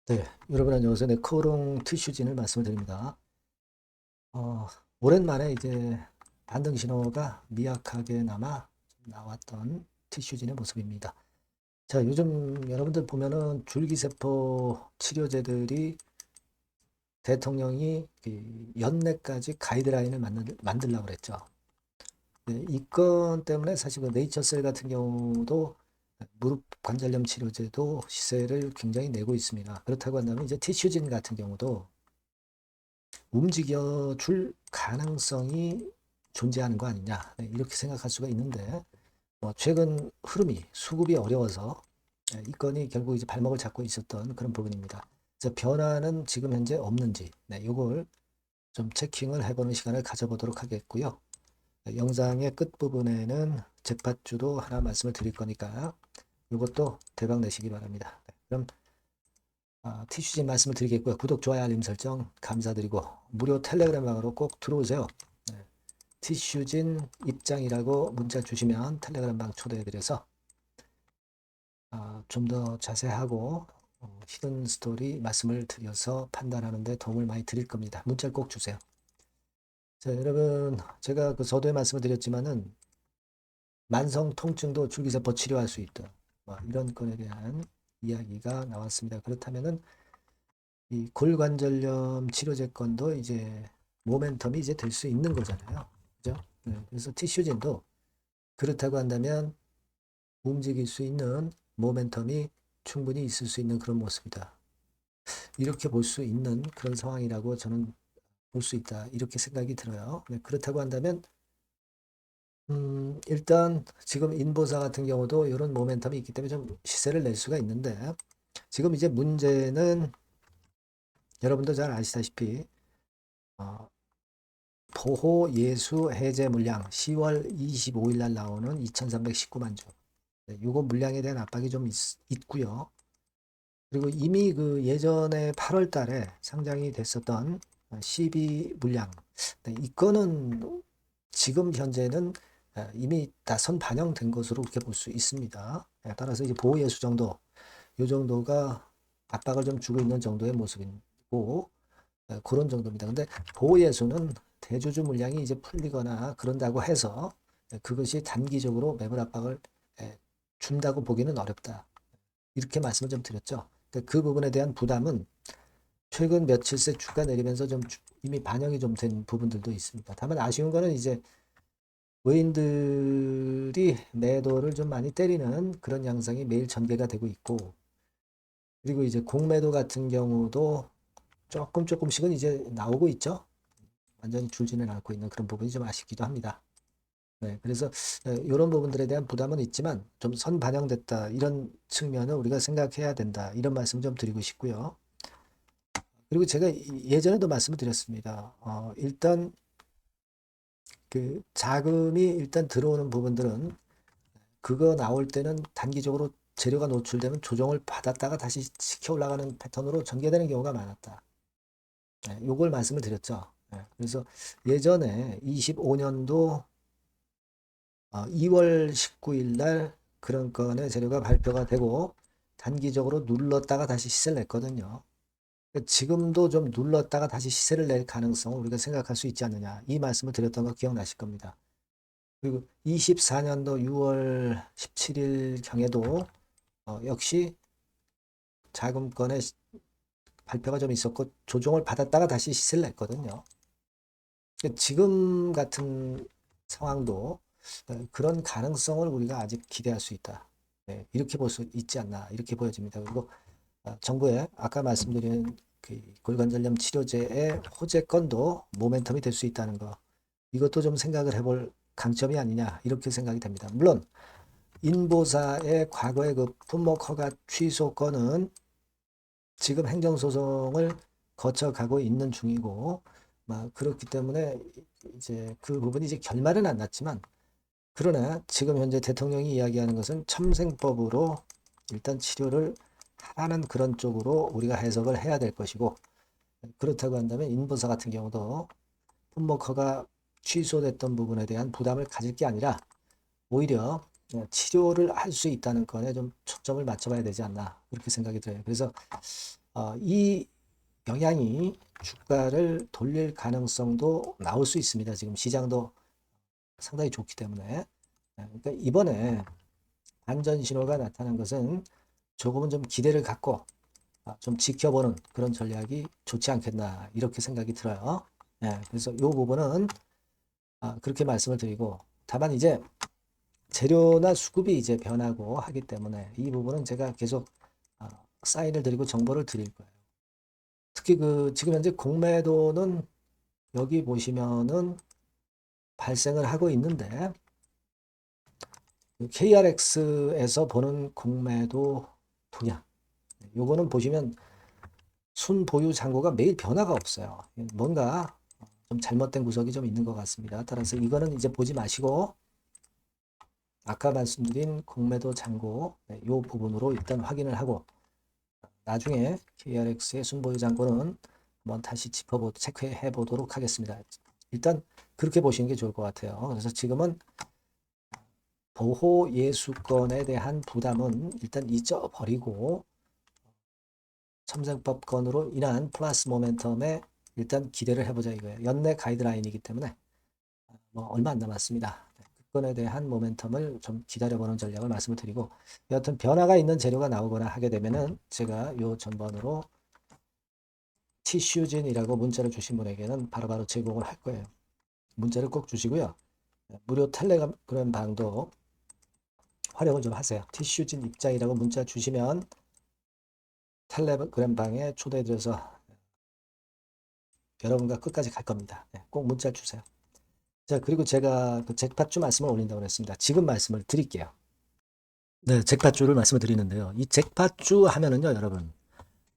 네, 여러분 안녕하세요. 네, 코롱 티슈진을 말씀드립니다. 어, 오랜만에 이제 반등 신호가 미약하게나마 나왔던 티슈진의 모습입니다. 자, 요즘 여러분들 보면은 줄기세포 치료제들이 대통령이 그 연내까지 가이드라인을 만들려고 그랬죠. 네, 이 건 때문에 사실 그 네이처셀 같은 경우도 무릎 관절염 치료제도 시세를 굉장히 내고 있습니다. 그렇다고 한다면 이제 티슈진 같은 경우도 움직여 줄 가능성이 존재하는 거 아니냐, 네, 이렇게 생각할 수가 있는데 최근 흐름이 수급이 어려워서 이 건이 결국 이제 발목을 잡고 있었던 그런 부분입니다. 그래서 변화는 지금 현재 없는지 이걸 좀 체킹을 해보는 시간을 가져보도록 하겠고요. 영상의 끝부분에는 잭팟주도 하나 말씀을 드릴 거니까 이것도 대박 내시기 바랍니다. 그럼 티슈진 말씀을 드리겠고요. 구독, 좋아요, 알림 설정 감사드리고 무료 텔레그램방으로 꼭 들어오세요. 네. 티슈진 입장이라고 문자 주시면 텔레그램방 초대해드려서 좀 더 자세하고 히든 스토리 말씀을 드려서 판단하는 데 도움을 많이 드릴 겁니다. 문자를 꼭 주세요. 자, 여러분, 제가 그 서두에 말씀을 드렸지만은 만성 통증도 줄기세포 치료할 수 있다. 이런 건에 대한 이야기가 나왔습니다. 그렇다면은 이 골관절염 치료제건도 이제 모멘텀이 이제 될 수 있는 거잖아요. 그죠? 네, 그래서 티슈진도 그렇다고 한다면 움직일 수 있는 모멘텀이 충분히 있을 수 있는 그런 모습이다. 이렇게 볼 수 있는 그런 상황이라고 저는 볼 수 있다. 이렇게 생각이 들어요. 네, 그렇다고 한다면 일단 지금 인보사 같은 경우도 이런 모멘텀이 있기 때문에 좀 시세를 낼 수가 있는데 지금 이제 문제는 여러분도 잘 아시다시피 어, 보호 예수 해제 물량 10월 25일 날 나오는 2319만 주. 네, 요거 물량에 대한 압박이 좀 있고요. 그리고 이미 그 예전에 8월 달에 상장이 됐었던 12 물량. 네, 이거는 지금 현재는 이미 다 선 반영된 것으로 그렇게 볼 수 있습니다. 네, 따라서 이제 보호 예수 정도, 요 정도가 압박을 좀 주고 있는 정도의 모습이고, 그런 정도입니다. 근데 보호예수는 대주주 물량이 이제 풀리거나 그런다고 해서 그것이 단기적으로 매물 압박을 준다고 보기는 어렵다. 이렇게 말씀을 좀 드렸죠. 그 부분에 대한 부담은 최근 며칠새 주가 내리면서 좀 이미 반영이 좀 된 부분들도 있습니다. 다만 아쉬운 거는 이제 외인들이 매도를 좀 많이 때리는 그런 양상이 매일 전개가 되고 있고, 그리고 이제 공매도 같은 경우도 조금씩은 이제 나오고 있죠. 완전히 줄지는 않고 있는 그런 부분이 좀 아쉽기도 합니다. 네, 그래서 이런 부분들에 대한 부담은 있지만 좀 선 반영됐다 이런 측면을 우리가 생각해야 된다 이런 말씀 좀 드리고 싶고요. 그리고 제가 예전에도 말씀을 드렸습니다. 일단 그 자금이 일단 들어오는 부분들은 그거 나올 때는 단기적으로 재료가 노출되면 조정을 받았다가 다시 시켜 올라가는 패턴으로 전개되는 경우가 많았다. 네, 요걸 말씀을 드렸죠. 네, 그래서 예전에 25년도 2월 19일 날 그런 건의 재료가 발표가 되고 단기적으로 눌렀다가 다시 시세를 냈거든요. 그러니까 지금도 좀 눌렀다가 다시 시세를 낼 가능성을 우리가 생각할 수 있지 않느냐. 이 말씀을 드렸던 거 기억나실 겁니다. 그리고 24년도 6월 17일 경에도 역시 자금권의 발표가 좀 있었고 조정을 받았다가 다시 시세를 냈거든요. 그러니까 지금 같은 상황도 그런 가능성을 우리가 아직 기대할 수 있다. 네, 이렇게 볼 수 있지 않나 이렇게 보여집니다. 그리고 정부의 아까 말씀드린 그 골관절염 치료제의 호재건도 모멘텀이 될 수 있다는 거 이것도 좀 생각을 해볼 강점이 아니냐 이렇게 생각이 됩니다. 물론 인보사의 과거의 그 품목 허가 취소 건은 지금 행정소송을 거쳐가고 있는 중이고 그렇기 때문에 이제 그 부분이 이제 결말은 안 났지만 그러나 지금 현재 대통령이 이야기하는 것은 첨생법으로 일단 치료를 하는 그런 쪽으로 우리가 해석을 해야 될 것이고 그렇다고 한다면 인보사 같은 경우도 품목허가 취소됐던 부분에 대한 부담을 가질 게 아니라 오히려 치료를 할 수 있다는 건에 좀 초점을 맞춰봐야 되지 않나 그렇게 생각이 들어요. 그래서 이 영향이 주가를 돌릴 가능성도 나올 수 있습니다. 지금 시장도 상당히 좋기 때문에. 그러니까 이번에 반전 신호가 나타난 것은 조금은 좀 기대를 갖고 좀 지켜보는 그런 전략이 좋지 않겠나 이렇게 생각이 들어요. 그래서 이 부분은 그렇게 말씀을 드리고, 다만 이제 재료나 수급이 이제 변하고 하기 때문에 이 부분은 제가 계속 사인을 드리고 정보를 드릴 거예요. 특히 지금 현재 공매도는 여기 보시면은 발생을 하고 있는데, KRX에서 보는 공매도 동향, 요거는 보시면 순보유 잔고가 매일 변화가 없어요. 뭔가 좀 잘못된 구석이 좀 있는 것 같습니다. 따라서 이거는 이제 보지 마시고 아까 말씀드린 공매도 잔고, 이 부분으로 일단 확인을 하고, 나중에 KRX의 순보유 잔고는 한번 다시 체크해 보도록 하겠습니다. 일단 그렇게 보시는 게 좋을 것 같아요. 그래서 지금은 보호 예수권에 대한 부담은 일단 잊어버리고 첨생법권으로 인한 플러스 모멘텀에 일단 기대를 해보자 이거예요. 연내 가이드라인이기 때문에 뭐 얼마 안 남았습니다. 그건에 대한 모멘텀을 좀 기다려보는 전략을 말씀을 드리고, 여하튼 변화가 있는 재료가 나오거나 하게 되면은 제가 요 전번으로 티슈진이라고 문자를 주신 분에게는 바로바로 제공을 할 거예요. 문자를 꼭 주시고요. 무료 텔레그램 방도 활용을 좀 하세요. 티슈진 입장이라고 문자 주시면 텔레그램 방에 초대해드려서 여러분과 끝까지 갈 겁니다. 꼭 문자 주세요. 자, 그리고 제가 그 잭팟주 말씀을 올린다고 했습니다. 지금 말씀을 드릴게요. 네, 잭팟주를 말씀을 드리는데요. 이 잭팟주 하면은요, 여러분,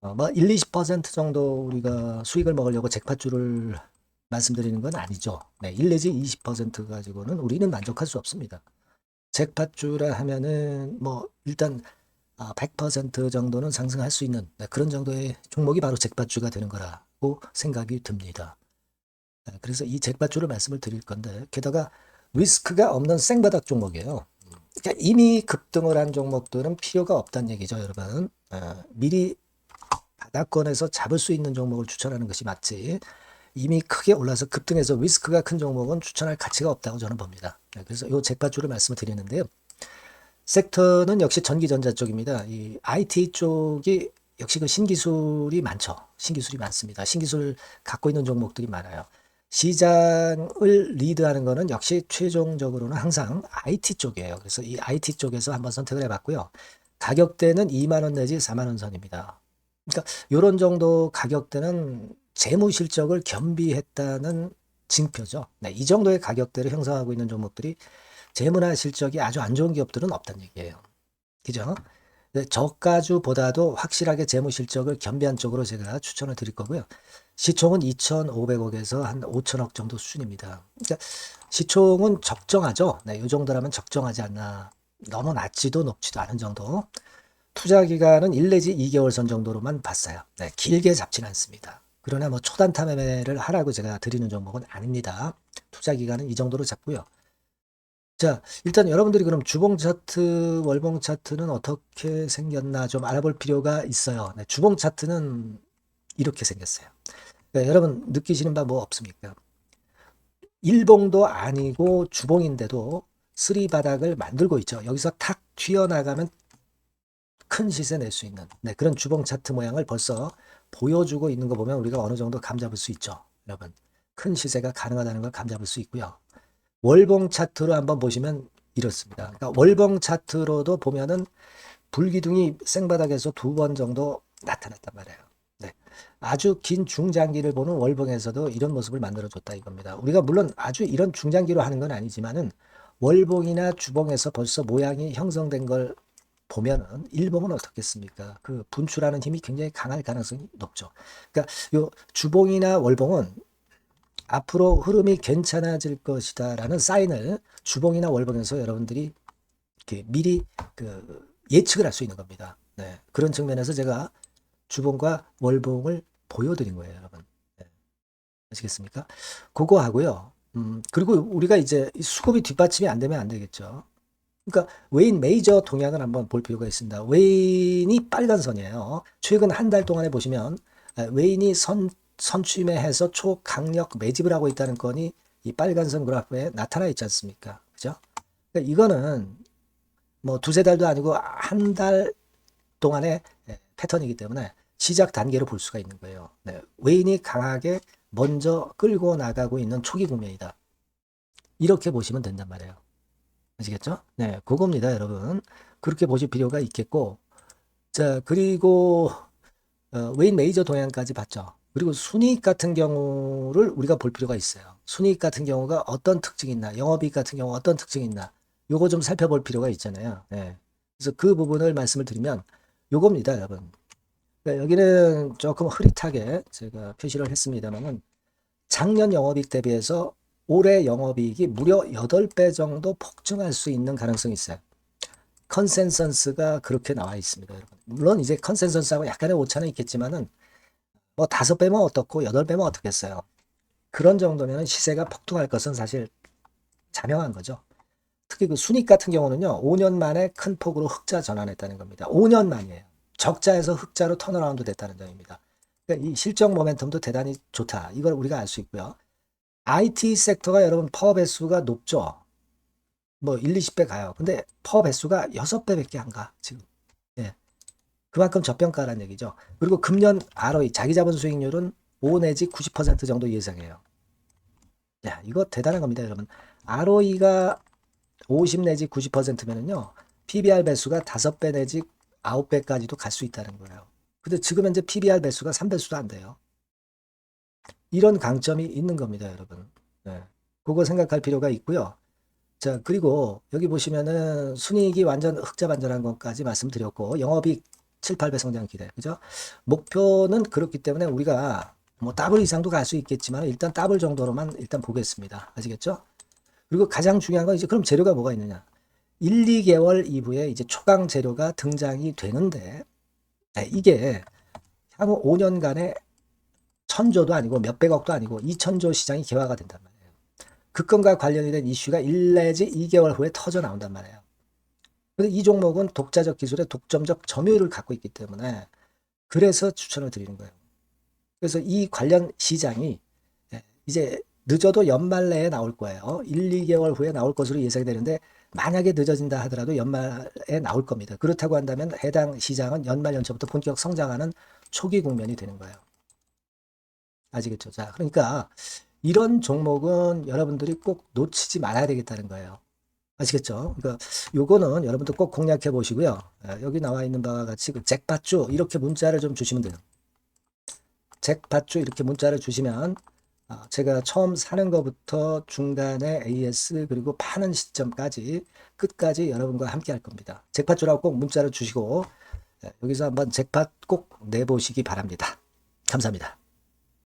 뭐 1, 20% 정도 우리가 수익을 먹으려고 잭팟주를 말씀드리는 건 아니죠. 네, 1 내지 20% 가지고는 우리는 만족할 수 없습니다. 잭팟주라 하면은 뭐 일단 100% 정도는 상승할 수 있는 그런 정도의 종목이 바로 잭팟주가 되는 거라고 생각이 듭니다. 그래서 이 잭팟주를 말씀을 드릴 건데, 게다가 리스크가 없는 생바닥 종목이에요. 그러니까 이미 급등을 한 종목들은 필요가 없다는 얘기죠, 여러분. 미리 바닥권에서 잡을 수 있는 종목을 추천하는 것이 맞지, 이미 크게 올라서 급등해서 리스크가 큰 종목은 추천할 가치가 없다고 저는 봅니다. 그래서 이 잭팟주를 말씀을 드리는데요. 섹터는 역시 전기전자 쪽입니다. 이 IT 쪽이 역시 그 신기술이 많죠. 신기술이 많습니다. 신기술 갖고 있는 종목들이 많아요. 시장을 리드하는 거는 역시 최종적으로는 항상 IT 쪽이에요. 그래서 이 IT 쪽에서 한번 선택을 해봤고요. 가격대는 2만 원 내지 4만 원 선입니다. 그러니까 이런 정도 가격대는 재무 실적을 겸비했다는 징표죠. 네, 이 정도의 가격대를 형성하고 있는 종목들이 재무나 실적이 아주 안 좋은 기업들은 없다는 얘기예요. 그죠? 저가주보다도 확실하게 재무 실적을 겸비한 쪽으로 제가 추천을 드릴 거고요. 시총은 2,500억에서 한 5천억 정도 수준입니다. 그러니까 시총은 적정하죠. 네, 이 정도라면 적정하지 않나. 너무 낮지도 높지도 않은 정도. 투자 기간은 1 내지 2개월 선 정도로만 봤어요. 네, 길게 잡지는 않습니다. 그러나 뭐 초단타 매매를 하라고 제가 드리는 종목은 아닙니다. 투자 기간은 이 정도로 잡고요. 자, 일단 여러분들이 그럼 주봉 차트, 월봉 차트는 어떻게 생겼나 좀 알아볼 필요가 있어요. 네, 주봉 차트는 이렇게 생겼어요. 그러니까 여러분 느끼시는 바 뭐 없습니까? 일봉도 아니고 주봉인데도 쓰리 바닥을 만들고 있죠. 여기서 탁 튀어나가면 큰 시세 낼 수 있는 그런 주봉 차트 모양을 벌써 보여주고 있는 거 보면 우리가 어느 정도 감잡을 수 있죠. 여러분, 큰 시세가 가능하다는 걸 감잡을 수 있고요. 월봉 차트로 한번 보시면 이렇습니다. 그러니까 월봉 차트로도 보면은 불기둥이 생바닥에서 2번 정도 나타났단 말이에요. 네. 아주 긴 중장기를 보는 월봉에서도 이런 모습을 만들어줬다 이겁니다. 우리가 물론 아주 이런 중장기로 하는 건 아니지만은 월봉이나 주봉에서 벌써 모양이 형성된 걸 보면은 일봉은 어떻겠습니까? 그 분출하는 힘이 굉장히 강할 가능성이 높죠. 그러니까 요 주봉이나 월봉은 앞으로 흐름이 괜찮아질 것이다라는 사인을 주봉이나 월봉에서 여러분들이 이렇게 미리 예측을 할 수 있는 겁니다. 네. 그런 측면에서 제가 주봉과 월봉을 보여드린 거예요, 여러분. 네. 아시겠습니까? 그거 하고요. 그리고 우리가 이제 수급이 뒷받침이 안 되면 안 되겠죠. 그러니까 웨인 메이저 동향을 한번 볼 필요가 있습니다. 웨인이 빨간 선이에요. 최근 한 달 동안에 보시면 웨인이 선취매해서 초강력 매집을 하고 있다는 건이 이 빨간 선 그래프에 나타나 있지 않습니까? 그죠? 그러니까 이거는 뭐 두세 달도 아니고 한 달 동안의 패턴이기 때문에 시작 단계로 볼 수가 있는 거예요. 네, 웨인이 강하게 먼저 끌고 나가고 있는 초기 국면이다. 이렇게 보시면 된단 말이에요. 아시겠죠? 네, 그겁니다, 여러분. 그렇게 보실 필요가 있겠고, 자, 그리고 웨인 메이저 동향까지 봤죠. 그리고 순이익 같은 경우를 우리가 볼 필요가 있어요. 순이익 같은 경우가 어떤 특징이 있나, 영업이익 같은 경우 어떤 특징이 있나, 요거 좀 살펴볼 필요가 있잖아요. 네. 그래서 그 부분을 말씀을 드리면 요겁니다, 여러분. 그러니까 여기는 조금 흐릿하게 제가 표시를 했습니다만은 작년 영업이익 대비해서 올해 영업이익이 무려 8배 정도 폭증할 수 있는 가능성이 있어요. 컨센서스가 그렇게 나와 있습니다, 여러분. 물론 이제 컨센서스하고 약간의 오차는 있겠지만은 뭐 5배면 어떻고 8배면 어떻겠어요. 그런 정도면 시세가 폭등할 것은 사실 자명한 거죠. 특히 그 순익 같은 경우는요, 5년 만에 큰 폭으로 흑자 전환했다는 겁니다. 5년 만이에요. 적자에서 흑자로 턴어라운드 됐다는 점입니다. 그러니까 이 실적 모멘텀도 대단히 좋다. 이걸 우리가 알 수 있고요. IT 섹터가 여러분 퍼 배수가 높죠. 뭐 1, 20배 가요. 근데 퍼 배수가 6배밖에 안 가, 지금. 예. 그만큼 저평가라는 얘기죠. 그리고 금년 ROE, 자기 자본 수익률은 5 내지 90% 정도 예상해요. 야, 이거 대단한 겁니다, 여러분. ROE가 50 내지 90%면은요, PBR 배수가 5배 내지 9배까지도 갈 수 있다는 거예요. 근데 지금 현재 PBR 배수가 3배수도 안 돼요. 이런 강점이 있는 겁니다, 여러분. 네. 그거 생각할 필요가 있고요. 자, 그리고 여기 보시면은 순이익이 완전 흑자 반전한 것까지 말씀드렸고, 영업이익 7, 8배 성장 기대. 그죠? 목표는 그렇기 때문에 우리가 뭐 더블 이상도 갈 수 있겠지만 일단 더블 정도로만 일단 보겠습니다. 아시겠죠? 그리고 가장 중요한 건 이제 그럼 재료가 뭐가 있느냐? 1, 2개월 이후에 이제 초강 재료가 등장이 되는데 이게 향후 5년간의 천조도 아니고 몇백억도 아니고 2천조 시장이 개화가 된단 말이에요. 그건과 관련이 된 이슈가 1 내지 2개월 후에 터져 나온단 말이에요. 근데 이 종목은 독자적 기술의 독점적 점유율을 갖고 있기 때문에 그래서 추천을 드리는 거예요. 그래서 이 관련 시장이 이제 늦어도 연말 내에 나올 거예요. 1, 2개월 후에 나올 것으로 예상이 되는데 만약에 늦어진다 하더라도 연말에 나올 겁니다. 그렇다고 한다면 해당 시장은 연말 연초부터 본격 성장하는 초기 국면이 되는 거예요. 아시겠죠? 자, 그러니까 이런 종목은 여러분들이 꼭 놓치지 말아야 되겠다는 거예요. 아시겠죠? 그러니까 요거는 여러분들 꼭 공략해 보시고요. 여기 나와 있는 바와 같이 그 잭팟주 이렇게 문자를 좀 주시면 돼요. 잭팟주 이렇게 문자를 주시면 제가 처음 사는 것부터 중간에 AS 그리고 파는 시점까지 끝까지 여러분과 함께 할 겁니다. 잭팟주라고 꼭 문자를 주시고 여기서 한번 잭팟 꼭 내보시기 바랍니다. 감사합니다.